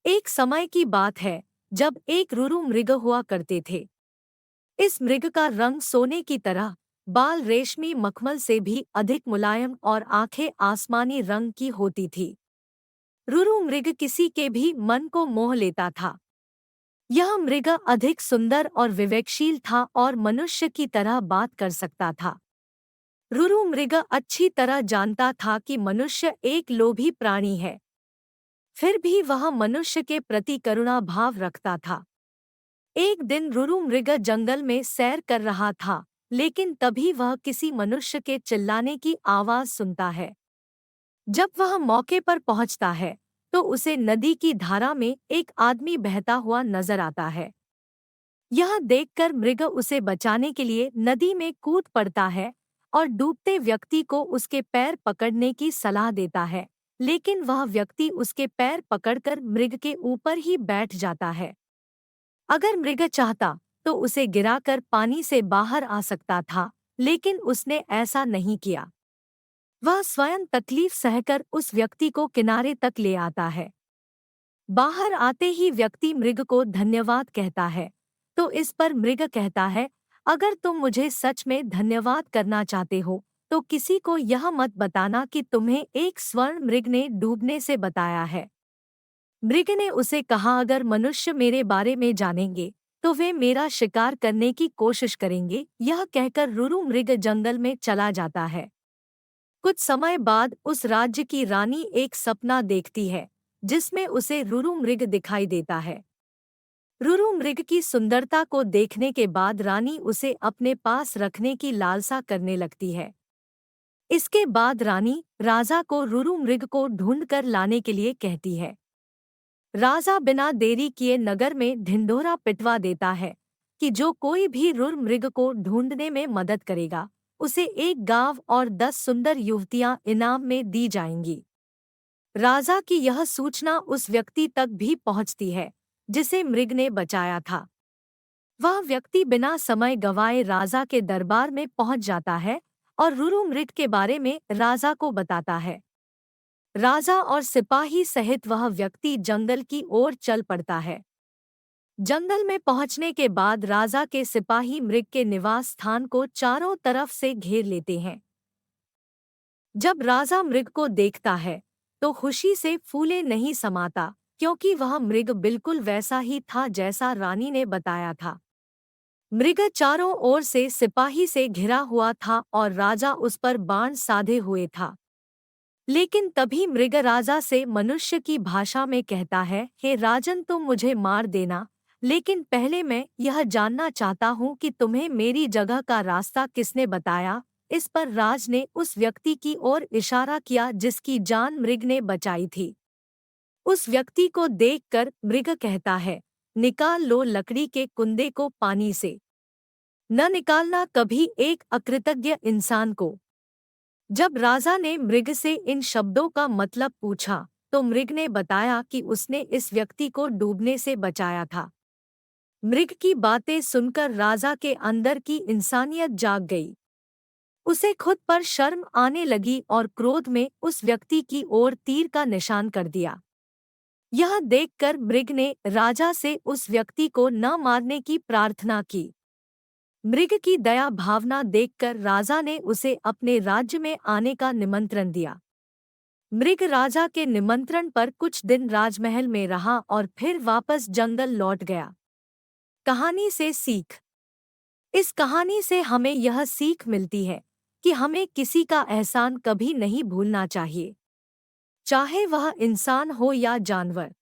एक समय की बात है जब एक रुरु मृग हुआ करते थे। इस मृग का रंग सोने की तरह, बाल रेशमी मखमल से भी अधिक मुलायम और आंखें आसमानी रंग की होती थी। रुरु मृग किसी के भी मन को मोह लेता था। यह मृग अधिक सुंदर और विवेकशील था और मनुष्य की तरह बात कर सकता था। रुरु मृग अच्छी तरह जानता था कि मनुष्य एक लोभी प्राणी है, फिर भी वह मनुष्य के प्रति करुणा भाव रखता था। एक दिन रुरु मृग जंगल में सैर कर रहा था, लेकिन तभी वह किसी मनुष्य के चिल्लाने की आवाज सुनता है। जब वह मौके पर पहुंचता है तो उसे नदी की धारा में एक आदमी बहता हुआ नजर आता है। यह देखकर मृग उसे बचाने के लिए नदी में कूद पड़ता है और डूबते व्यक्ति को उसके पैर पकड़ने की सलाह देता है, लेकिन वह व्यक्ति उसके पैर पकड़कर मृग के ऊपर ही बैठ जाता है। अगर मृग चाहता तो उसे गिराकर पानी से बाहर आ सकता था, लेकिन उसने ऐसा नहीं किया। वह स्वयं तकलीफ सहकर उस व्यक्ति को किनारे तक ले आता है। बाहर आते ही व्यक्ति मृग को धन्यवाद कहता है, तो इस पर मृग कहता है, अगर तुम मुझे सच में धन्यवाद करना चाहते हो तो किसी को यह मत बताना कि तुम्हें एक स्वर्ण मृग ने डूबने से बताया है। मृग ने उसे कहा, अगर मनुष्य मेरे बारे में जानेंगे तो वे मेरा शिकार करने की कोशिश करेंगे। यह कहकर रुरु मृग जंगल में चला जाता है। कुछ समय बाद उस राज्य की रानी एक सपना देखती है जिसमें उसे रुरु मृग दिखाई देता है। रुरु मृग की सुंदरता को देखने के बाद रानी उसे अपने पास रखने की लालसा करने लगती है। इसके बाद रानी राजा को रुरु मृग को ढूंढकर लाने के लिए कहती है। राजा बिना देरी किए नगर में ढिंढोरा पिटवा देता है कि जो कोई भी रुरु मृग को ढूंढने में मदद करेगा उसे एक गांव और 10 सुंदर युवतियां इनाम में दी जाएंगी। राजा की यह सूचना उस व्यक्ति तक भी पहुंचती है जिसे मृग ने बचाया था। वह व्यक्ति बिना समय गंवाए राजा के दरबार में पहुंच जाता है और रुरु मृग के बारे में राजा को बताता है। राजा और सिपाही सहित वह व्यक्ति जंगल की ओर चल पड़ता है। जंगल में पहुंचने के बाद राजा के सिपाही मृग के निवास स्थान को चारों तरफ से घेर लेते हैं। जब राजा मृग को देखता है तो खुशी से फूले नहीं समाता, क्योंकि वह मृग बिल्कुल वैसा ही था जैसा रानी ने बताया था। मृग चारों ओर से सिपाही से घिरा हुआ था और राजा उस पर बाण साधे हुए था। लेकिन तभी मृग राजा से मनुष्य की भाषा में कहता है, हे राजन, तुम मुझे मार देना, लेकिन पहले मैं यह जानना चाहता हूँ कि तुम्हें मेरी जगह का रास्ता किसने बताया। इस पर राज ने उस व्यक्ति की ओर इशारा किया जिसकी जान मृग ने बचाई थी। उस व्यक्ति को देखकर मृग कहता है, निकाल लो लकड़ी के कुंदे को पानी से, न निकालना कभी एक अकृतज्ञ इंसान को। जब राजा ने मृग से इन शब्दों का मतलब पूछा तो मृग ने बताया कि उसने इस व्यक्ति को डूबने से बचाया था। मृग की बातें सुनकर राजा के अंदर की इंसानियत जाग गई। उसे खुद पर शर्म आने लगी और क्रोध में उस व्यक्ति की ओर तीर का निशान कर दिया। यह देखकर मृग ने राजा से उस व्यक्ति को न मारने की प्रार्थना की। मृग की दया भावना देखकर राजा ने उसे अपने राज्य में आने का निमंत्रण दिया। मृग राजा के निमंत्रण पर कुछ दिन राजमहल में रहा और फिर वापस जंगल लौट गया। कहानी से सीख। इस कहानी से हमें यह सीख मिलती है कि हमें किसी का एहसान कभी नहीं भूलना चाहिए, चाहे वह इंसान हो या जानवर।